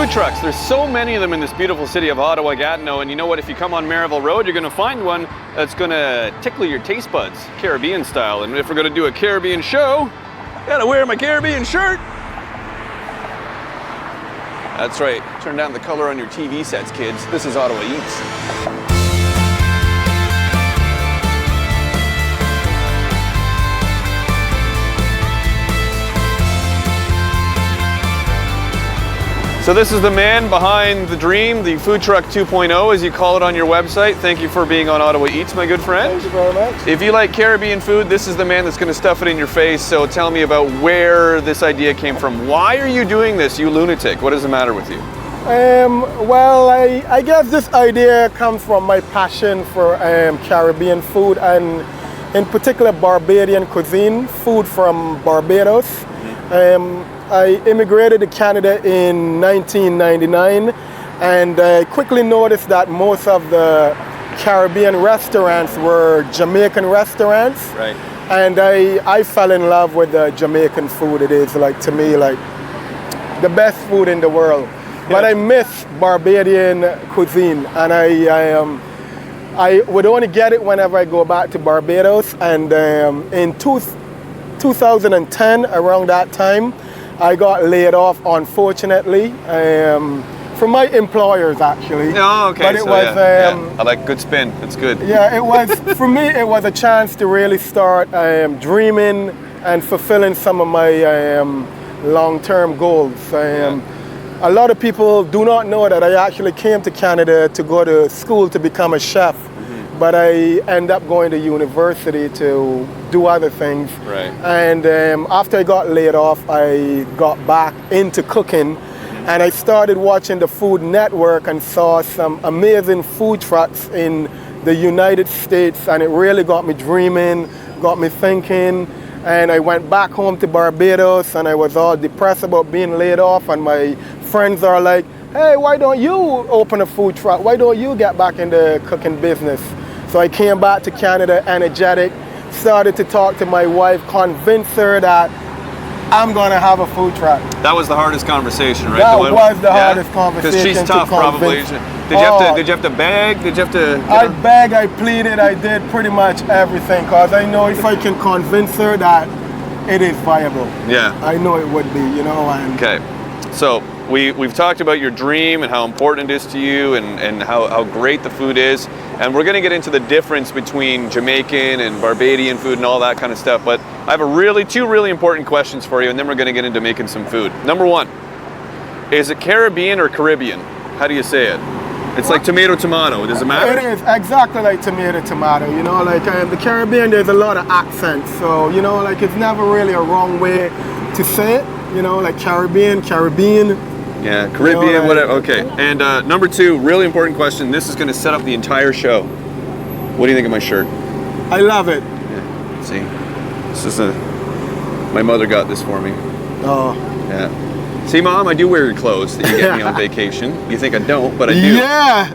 Food trucks, there's so many of them in this beautiful city of Ottawa, Gatineau, and you know what, if you come on Merivale Road, you're gonna find one that's gonna tickle your taste buds, Caribbean style. And if we're gonna do a Caribbean show, gotta wear my Caribbean shirt. That's right, turn down the color on your TV sets, kids. This is Ottawa Eats. So this is the man behind the dream, the food truck 2.0, as you call it on your website. Thank you for being on Ottawa Eats, my good friend. Thank you very much. If you like Caribbean food, this is the man that's going to stuff it in your face. So tell me about where this idea came from. Why are you doing this, you lunatic? What is the matter with you? Well, I guess this idea comes from my passion for Caribbean food, and in particular Barbadian cuisine, food from Barbados. I immigrated to Canada in 1999, and I quickly noticed that most of the Caribbean restaurants were Jamaican restaurants. Right. And I fell in love with the Jamaican food. It is, like, to me, like the best food in the world. Yeah. But I miss Barbadian cuisine, and I would only get it whenever I go back to Barbados. And in 2010, around that time, I got laid off, unfortunately, from my employers, actually. Oh, okay. But it so, was, yeah. I like good spin. It's good. Yeah, it was, for me, it was a chance to really start dreaming and fulfilling some of my long-term goals. A lot of people do not know that I actually came to Canada to go to school to become a chef. But I end up going to university to do other things. Right. And after I got laid off, I got back into cooking, and I started watching the Food Network and saw some amazing food trucks in the United States, and it really got me dreaming, got me thinking. And I went back home to Barbados, and I was all depressed about being laid off, and my friends are like, hey, why don't you open a food truck? Why don't you get back in the cooking business? So I came back to Canada energetic, started to talk to my wife, convince her that I'm gonna have a food truck. That was the hardest conversation, right? That was the hardest conversation. Because she's tough, probably. Did you have to beg? Did you have to? I begged, I pleaded, I did pretty much everything, because I know if I can convince her that it is viable. Yeah. I know it would be, you know. And okay. So we've talked about your dream and how important it is to you, and how great the food is. And we're going to get into the difference between Jamaican and Barbadian food and all that kind of stuff. But I have two really important questions for you, and then we're going to get into making some food. Number one, is it Caribbean or Caribbean? How do you say it? It's like tomato, tomato. Does it matter? It is exactly like tomato, tomato. You know, like the Caribbean, there's a lot of accents. So, you know, like it's never really a wrong way to say it. You know, like Caribbean. Yeah, Caribbean, you know, whatever. Okay. And number two, really important question. This is going to set up the entire show. What do you think of my shirt? I love it. Yeah. See, this is my mother got this for me. Oh. Yeah. See, Mom, I do wear your clothes that you get me on vacation. You think I don't, but I do. Yeah.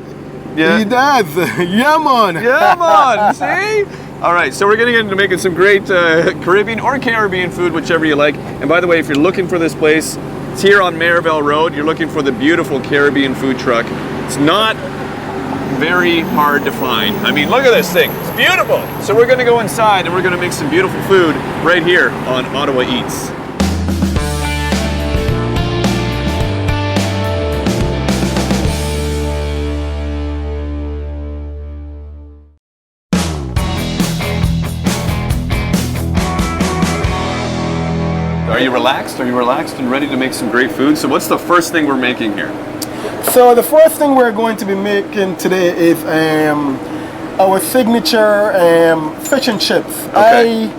Yeah. He does. Yeah, man. Yeah, man. See? All right, so we're going to get into making some great Caribbean or Caribbean food, whichever you like. And by the way, if you're looking for this place, it's here on Merivale Road. You're looking for the beautiful Caribbean food truck. It's not very hard to find. I mean, look at this thing. It's beautiful. So we're going to go inside and we're going to make some beautiful food right here on Ottawa Eats. Are you relaxed? Are you relaxed and ready to make some great food? So what's the first thing we're making here? So the first thing we're going to be making today is our signature fish and chips. Okay.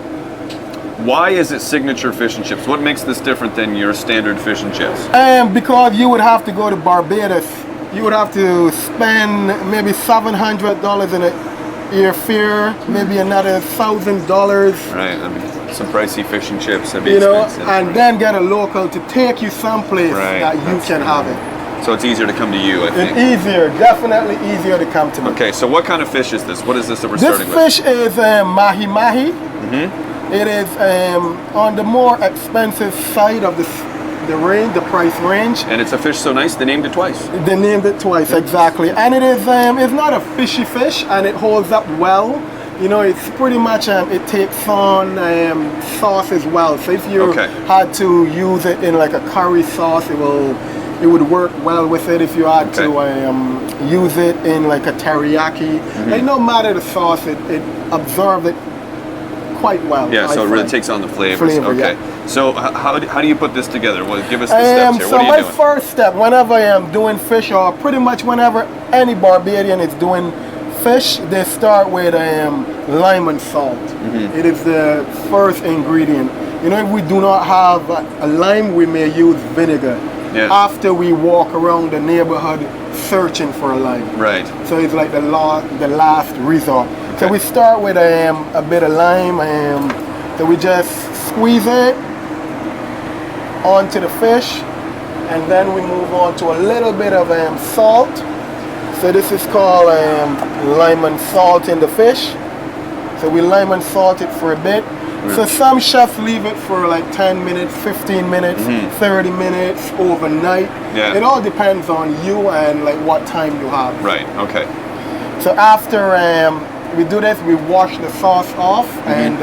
Why is it signature fish and chips? What makes this different than your standard fish and chips? Because you would have to go to Barbados. You would have to spend maybe $700 in a airfare, maybe another $1,000. Right, I mean, some pricey fish and chips, that'd be you know, expensive. and then get a local to take you someplace that you can have it. So it's easier to come to you, I think. It's easier, definitely easier to come to me. Okay, so what kind of fish is this? What is this that we're starting with? This fish is Mahi-Mahi. It is on the more expensive side of the price range. And it's a fish so nice, they named it twice. They named it twice, exactly. And it is, it's not a fishy fish, and it holds up well. You know, it's pretty much, it takes on sauce as well. So if you had to use it in like a curry sauce, it would work well with it. If you had to use it in like a teriyaki, like no matter the sauce, it absorbs it quite well. Yeah, so it really takes on the flavors. Okay. Yeah. So how do you put this together? Well, give us the steps here. So what are you doing? My first step, whenever I am doing fish, or pretty much whenever any Barbadian is doing fish, they start with lime and salt. It is the first ingredient. You know, if we do not have a lime, we may use vinegar. Yes. After we walk around the neighborhood searching for a lime. Right. So it's like the last resort. Okay. So we start with a bit of lime, so we just squeeze it onto the fish, and then we move on to a little bit of salt. So this is called lime and salt in the fish. So we lime and salt it for a bit. So some chefs leave it for like 10 minutes, 15 minutes, 30 minutes, overnight. Yeah. It all depends on you and like what time you have. Right, okay. So after we do this, we wash the sauce off, and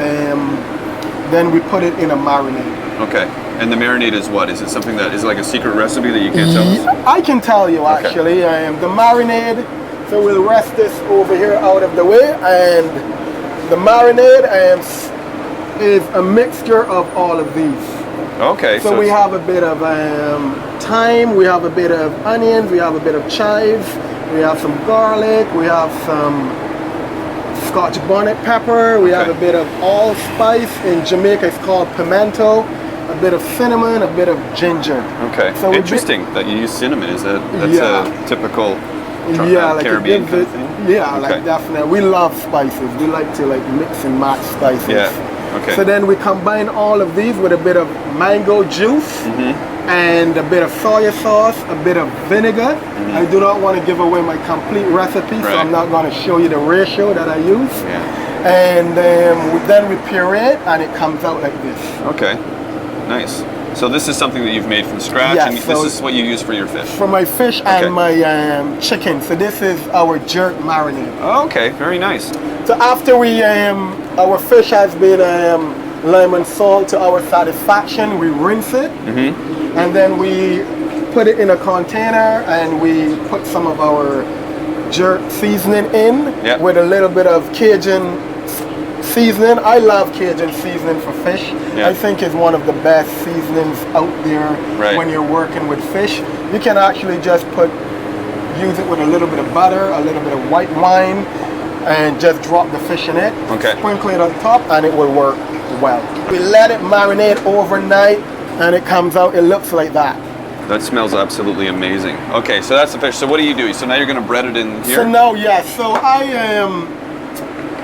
then we put it in a marinade. Okay. And the marinade is what? Is it something that is like a secret recipe that you can't tell us? I can tell you actually. The marinade, so we'll rest this over here out of the way, and the marinade is a mixture of all of these. Okay. So we have a bit of thyme, we have a bit of onions, we have a bit of chives, we have some garlic, we have some Scotch bonnet pepper, we have a bit of allspice. In Jamaica it's called pimento, a bit of cinnamon, a bit of ginger. Okay. So interesting that you use cinnamon. Is that's a typical Caribbean kind of thing? Yeah, like definitely. We love spices. We like to like mix and match spices. Yeah. Okay. So then we combine all of these with a bit of mango juice and a bit of soy sauce, a bit of vinegar. I do not want to give away my complete recipe, so I'm not going to show you the ratio that I use. Yeah. And then we puree it, and it comes out like this. Okay, nice. So this is something that you've made from scratch, and this is what you use for your fish? For my fish and my chicken. So this is our jerk marinade. Oh, okay, very nice. So after our fish has been lime and salt to our satisfaction, we rinse it, and then we put it in a container, and we put some of our jerk seasoning in with a little bit of Cajun seasoning. I love Cajun seasoning for fish. I think it's one of the best seasonings out there when you're working with fish. You can actually just use it with a little bit of butter, a little bit of white wine, and just drop the fish in it. Okay. Sprinkle it on top, and it will work well. We let it marinate overnight, and it comes out, it looks like that. That smells absolutely amazing. Okay, so that's the fish. So what do you do? So now you're going to bread it in here? So now, so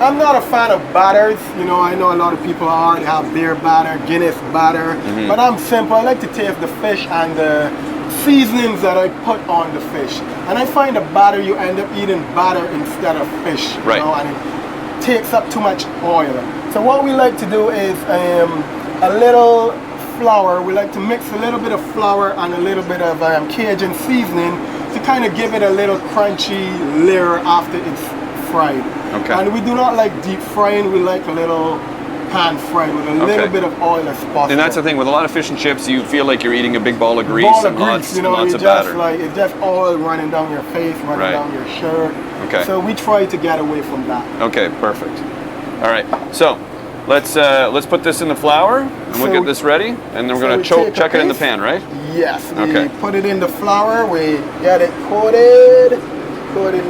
I'm not a fan of batters. You know, I know a lot of people are. They have beer batter, Guinness batter, but I'm simple. I like to taste the fish and the seasonings that I put on the fish. And I find a batter, you end up eating batter instead of fish. You know, and it takes up too much oil. So what we like to do is a little flour. We like to mix a little bit of flour and a little bit of Cajun seasoning to kind of give it a little crunchy layer after it's fried. Okay. And we do not like deep frying. We like a little pan fried with a little bit of oil as possible. And that's the thing with a lot of fish and chips, you feel like you're eating a big ball of grease and lots of batter. It's just oil running down your face, running down your shirt. Okay. So we try to get away from that. Okay, perfect. All right. So let's put this in the flour, and we'll get this ready, and then we're going to chuck it in the pan, right? Yes. We put it in the flour. We get it coated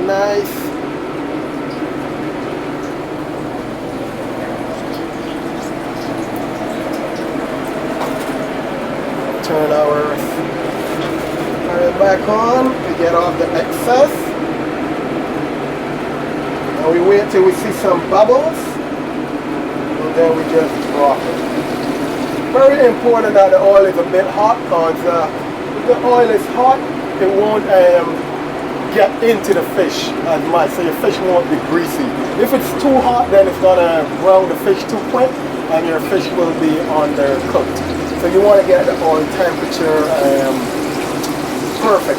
nice. Turn our back on to get off the excess. And we wait till we see some bubbles, and then we just drop it. Very important that the oil is a bit hot, because if the oil is hot, it won't get into the fish as much, so your fish won't be greasy. If it's too hot, then it's gonna brown the fish too quick, and your fish will be undercooked. So you want to get the oil temperature perfect.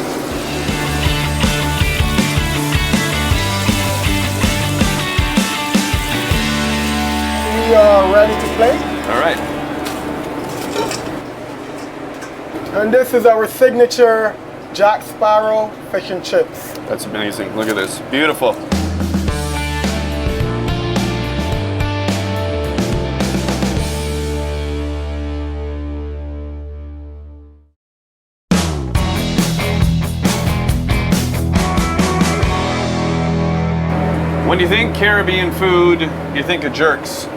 We are ready to plate. All right. And this is our signature Jack Sparrow fish and chips. That's amazing. Look at this. Beautiful. When you think Caribbean food, you think of jerks.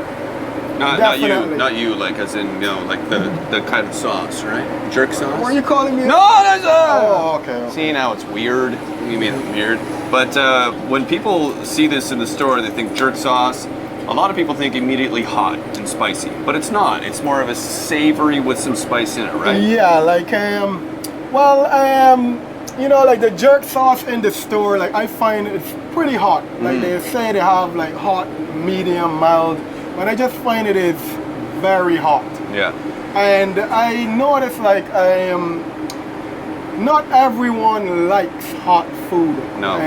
Not you, like as in, like the kind of sauce, right? Jerk sauce? What are you calling me? No, that's Oh, okay. See, now it's weird. You made it weird. But when people see this in the store, they think jerk sauce. A lot of people think immediately hot and spicy, but it's not. It's more of a savory with some spice in it, right? Yeah, like like the jerk sauce in the store, like I find it's pretty hot. Like they say they have like hot, medium, mild, but I just find it is very hot. Yeah. And I notice like not everyone likes hot food. No.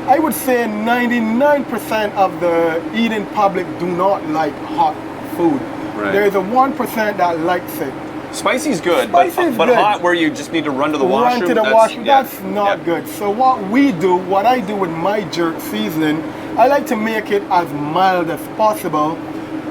I would say 99% of the eating public do not like hot food. Right. There's a 1% that likes it. Spicy's good, Spicy's but good. hot where you just need to run to the washroom. Run to the washroom, that's not good. So what I do with my jerk seasoning, I like to make it as mild as possible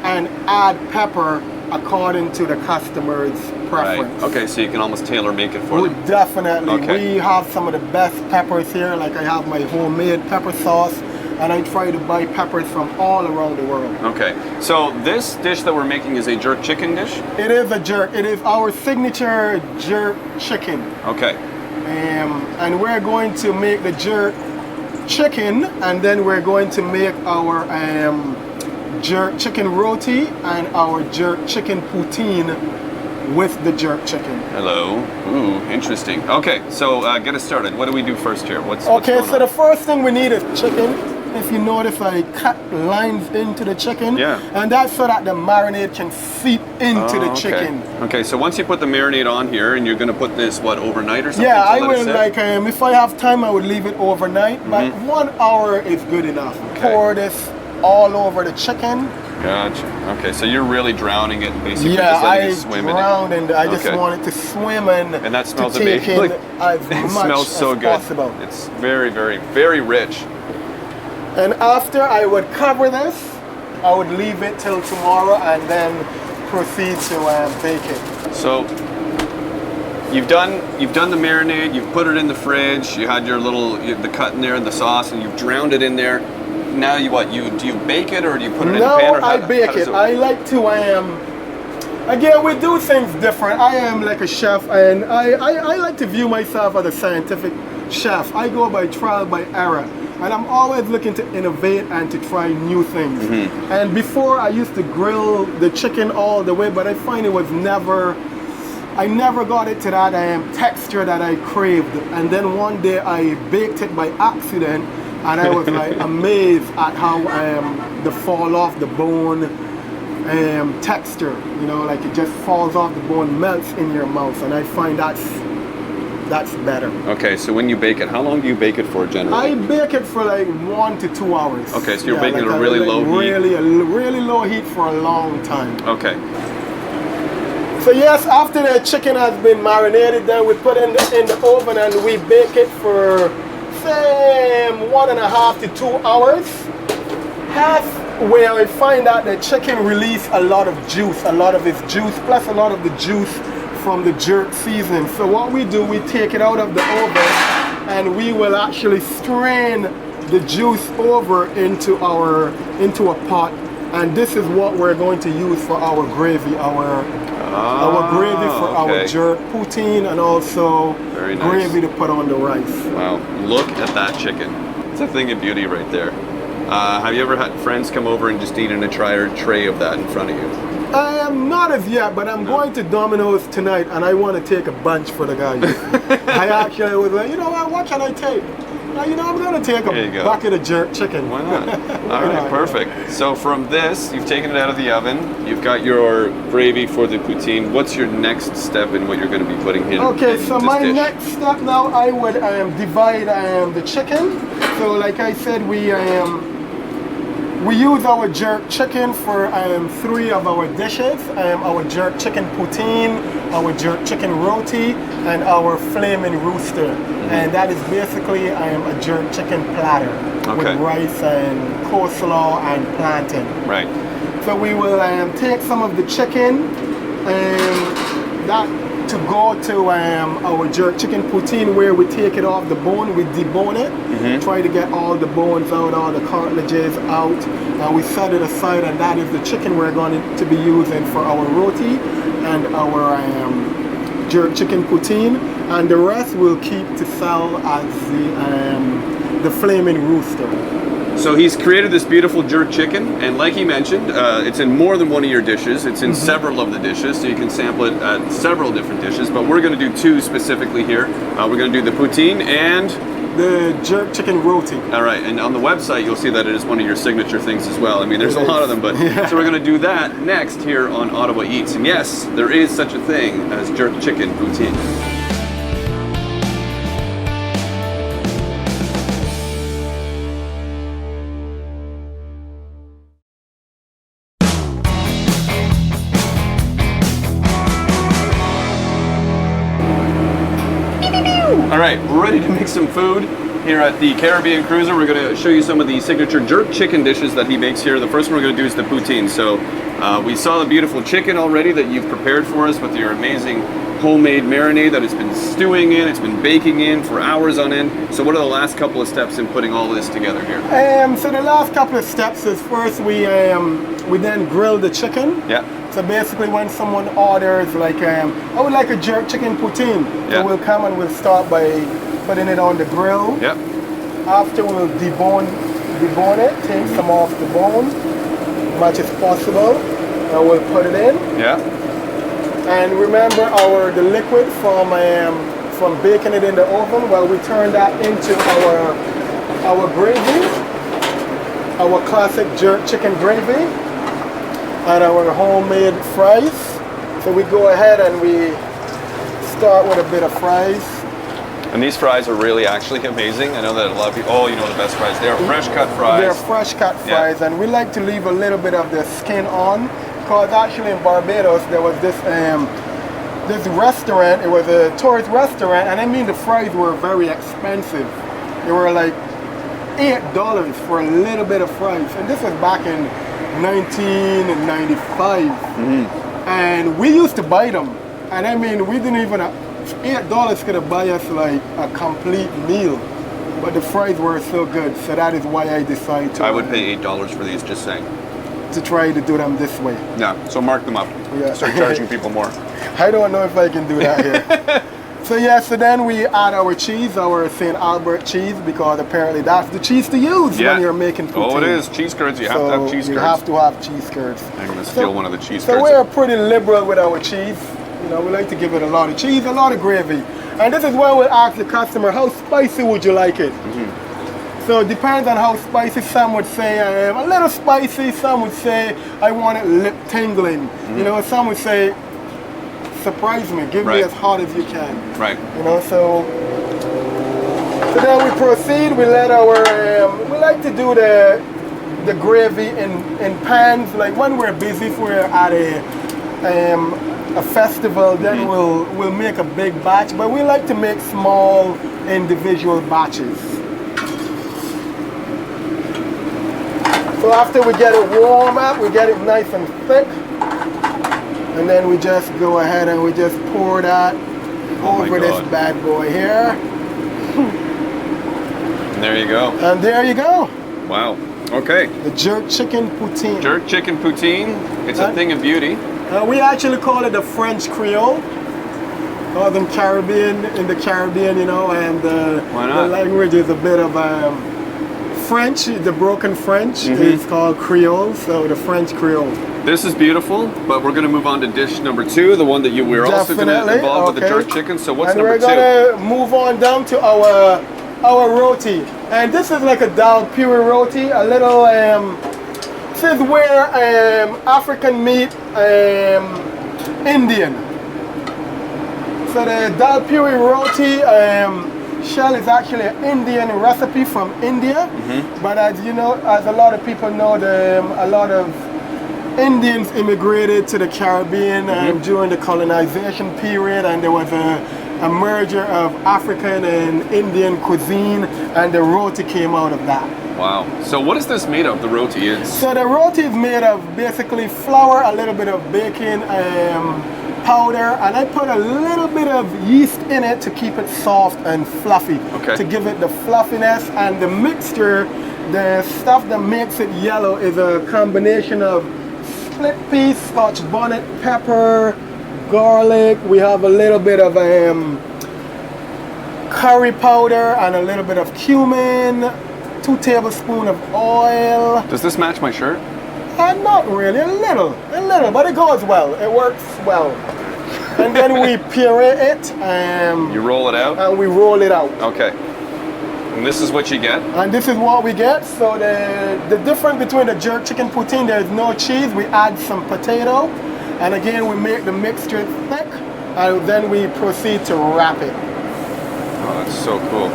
and add pepper according to the customer's preference. Right. Okay, so you can almost tailor make it for them. Definitely. Okay. We have some of the best peppers here. Like I have my homemade pepper sauce, and I try to buy peppers from all around the world. Okay, so this dish that we're making is a jerk chicken dish? It is a jerk. It is our signature jerk chicken. Okay. And we're going to make the jerk chicken, and then we're going to make our jerk chicken roti and our jerk chicken poutine with the jerk chicken. Hello. Ooh, interesting. Okay, so get us started. What do we do first here? What's okay, going so on? the first thing we need is chicken. If you notice, I cut lines into the chicken. Yeah. And that's so that the marinade can seep into the chicken. Okay, so once you put the marinade on here, and you're going to put this, overnight or something? Yeah, to I let it will, sit? like, if I have time, I would leave it overnight, but 1 hour is good enough. Okay. Pour this all over the chicken. Gotcha. Okay, so you're really drowning it, basically Yeah, just letting I it swim in drowned it. and I just Okay. want it to swim and that smells to take amazing. in as It much smells so as good. possible. It's very, very, very rich. And after I would cover this, I would leave it till tomorrow and then proceed to bake it. So you've done the marinade, you've put it in the fridge, you had the cut in there and the sauce, and you've drowned it in there. Now do you bake it or do you put it in the pan? Or I bake it. I like to again, we do things different. I am like a chef, and I like to view myself as a scientific chef. I go by trial by error, and I'm always looking to innovate and to try new things. And before I used to grill the chicken all the way, but I find I never got it to that texture that I craved. And then one day I baked it by accident, and I was like amazed at how the fall off the bone texture, like it just falls off the bone, melts in your mouth, and I find that's better. Okay, so when you bake it, how long do you bake it for generally? I bake it for like 1 to 2 hours. Okay, so you're baking at a really low heat? Really low heat for a long time. Okay. So yes, after the chicken has been marinated, then we put it in the oven and we bake it for say 1.5 to 2 hours. Halfway I find out the chicken release a lot of its juice, plus a lot of the juice from the jerk seasoning. So what we do, we take it out of the oven and we will actually strain the juice over into a pot, and this is what we're going to use for our gravy, our gravy for our jerk poutine, and also gravy to put on the rice. Wow, look at that chicken. It's a thing of beauty right there. Have you ever had friends come over and just eat an entire tray of that in front of you? I am not as yet, but I'm going to Domino's tonight, and I want to take a bunch for the guys. I actually was like, what can I take? You know, I'm gonna take There you a go. bucket of jerk chicken. Why not? All right, perfect. So from this, you've taken it out of the oven. You've got your gravy for the poutine. What's your next step in what you're going to be putting in? Okay, in so this my dish? next step now, I would divide the chicken. So like I said, we use our jerk chicken for 3 of our dishes. Our jerk chicken poutine, our jerk chicken roti, and our flaming rooster. And that is basically a jerk chicken platter with rice and coleslaw and plantain. Right. So we will take some of the chicken and that to go to our jerk chicken poutine, where we take it off the bone, we debone it, try to get all the bones out, all the cartilages out. Now we set it aside, and that is the chicken we're going to be using for our roti and our jerk chicken poutine, and the rest we'll keep to sell as the flaming rooster. So he's created this beautiful jerk chicken, and like he mentioned, it's in more than one of your dishes. It's in several of the dishes, so you can sample it at several different dishes, but we're going to do 2 specifically here. We're going to do the poutine and the jerk chicken roti. All right, and on the website you'll see that it is one of your signature things as well. I mean, there's a lot of them, but so we're going to do that next here on Ottawa Eats. And yes, there is such a thing as jerk chicken poutine. All right, we're ready to make some food here at the Caribbean Cruiser. We're going to show you some of the signature jerk chicken dishes that he makes here. The first one we're going to do is the poutine. So we saw the beautiful chicken already that you've prepared for us with your amazing homemade marinade that it's been stewing in, it's been baking in for hours on end. So what are the last couple of steps in putting all of this together here? So the last couple of steps is first we then grill the chicken. Yeah. So basically when someone orders like, I would like a jerk chicken poutine, so we'll come and we'll start by putting it on the grill. Yeah. After we'll debone it, take some off the bone, as much as possible, and we'll put it in. Yeah. And remember the liquid from baking it in the oven, well, we turn that into our gravy, our classic jerk chicken gravy, and our homemade fries. So we go ahead and we start with a bit of fries. And these fries are really actually amazing. I know that a lot of people, you know the best fries. They are fresh cut fries. They're fresh cut fries, and we like to leave a little bit of the skin on, because actually in Barbados there was this restaurant. It was a tourist restaurant, and I mean the fries were very expensive. They were like $8 for a little bit of fries, and this was back in 1995. And we used to buy them, and I mean we didn't even $8 could have buy us like a complete meal, but the fries were so good, so that is why I decided to. I would pay $8 for these, just saying. To try to do them this way. Yeah, so mark them up. Yeah. Start charging people more. I don't know if I can do that here. So then we add our cheese, our St. Albert cheese, because apparently that's the cheese to use when you're making poutine. Oh, it is. Cheese curds. You have to have cheese curds. You have to have cheese curds. I'm going to steal one of the cheese curds. So we're pretty liberal with our cheese. You know, we like to give it a lot of cheese, a lot of gravy. And this is where we'll ask the customer, how spicy would you like it? So it depends on how spicy. Some would say a little spicy. Some would say I want it lip tingling. You know, some would say surprise me, give me as hot as you can. Right. You know, so then we proceed. We let our we like to do the gravy in pans. Like when we're busy, if we're at a festival, then we'll make a big batch. But we like to make small individual batches. So after we get it warm up, we get it nice and thick, and then we just go ahead and we just pour that over this bad boy here. And there you go. And there you go. Wow. Okay. The jerk chicken poutine. Jerk chicken poutine. It's a thing of beauty. We actually call it the French Creole. Northern Caribbean, in the Caribbean, you know, and the language is a bit of French, the broken French is called Creole, so the French Creole. This is beautiful, but we're going to move on to dish number 2, the one that we're also going to involve with the jerk chicken. So what's number 2? And we're going to move on down to our our roti. And this is like a dal puri roti, a little, this is where African meet Indian. So the dal puri roti shell is actually an Indian recipe from India. But as you know, as a lot of people know, a lot of Indians immigrated to the Caribbean during the colonization period, and there was a merger of African and Indian cuisine, and the roti came out of that. Wow. So what is this made of, the roti is? So the roti is made of basically flour, a little bit of baking powder, and I put a little bit of yeast in it to keep it soft and fluffy, to give it the fluffiness. And the mixture, the stuff that makes it yellow, is a combination of split pea, Scotch bonnet pepper, garlic. We have a little bit of curry powder and a little bit of cumin, 2 tablespoons of oil. Does this match my shirt? Not really, a little, but it goes well. It works well. And then we puree it. You roll it out? And we roll it out. Okay. And this is what you get? And this is what we get. So the difference between the jerk chicken poutine, there is no cheese. We add some potato. And again, we make the mixture thick. And then we proceed to wrap it. Oh, that's so cool.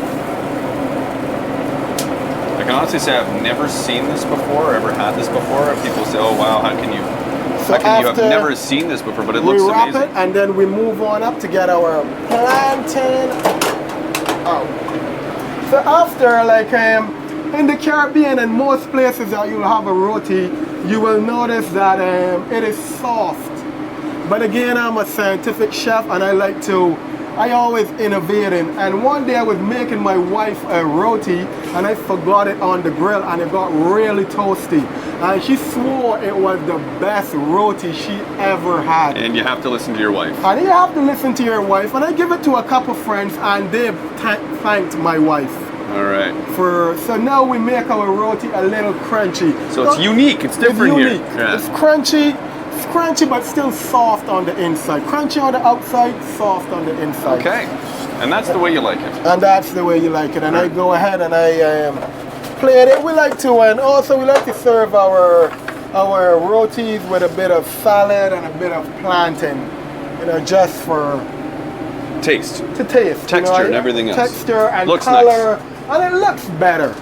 I can honestly say I've never seen this before or ever had this before. People say, oh wow, how can you have never seen this before, but it looks amazing. We wrap it and then we move on up to get our plantain out. So after, like in the Caribbean and most places that you'll have a roti, you will notice that it is soft. But again, I'm a scientific chef and I always innovating. And one day I was making my wife a roti and I forgot it on the grill and it got really toasty. And she swore it was the best roti she ever had. And you have to listen to your wife. And you have to listen to your wife. And I give it to a couple friends and they thanked my wife. All right. So now we make our roti a little crunchy. So it's unique, it's different here. Yeah. It's crunchy but still soft on the inside. Crunchy on the outside, soft on the inside. Okay, and that's the way you like it. And that's the way you like it. And I go ahead and I plate it. We like to serve our rotis with a bit of salad and a bit of plantain, just for taste. To taste. Texture and everything else. Texture and looks color. Nice. And it looks better.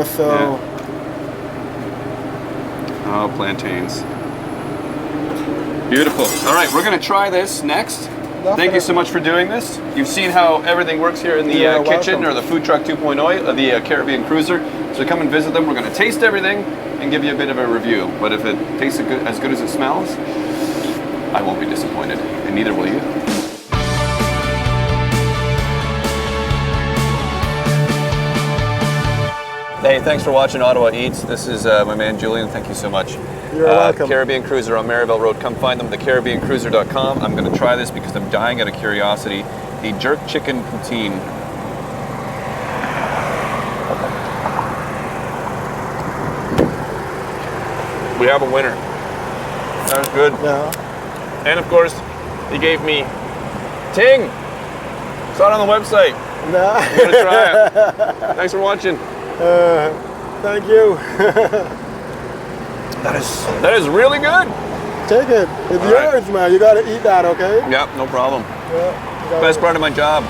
So. Yeah. Oh, plantains. Beautiful. All right, we're going to try this next. Thank you so much for doing this. You've seen how everything works here in the kitchen, or the food truck 2.0 of the Caribbean Cruiser. So come and visit them. We're going to taste everything and give you a bit of a review. But if it tastes as good as it smells, I won't be disappointed, and neither will you. Hey, thanks for watching Ottawa Eats. This is my man Julian. Thank you so much. You're welcome. Caribbean Cruiser on Maryville Road. Come find them at thecaribbeancruiser.com. I'm going to try this because I'm dying out of curiosity. The jerk chicken poutine. We have a winner. That was good. Yeah. And of course, he gave me ting. Saw it on the website. No. I'm going to try it. Thanks for watching. Thank you. That is really good. Take it. It's yours, man. You gotta eat that, okay? Yep, no problem. Yeah, Best part of my job.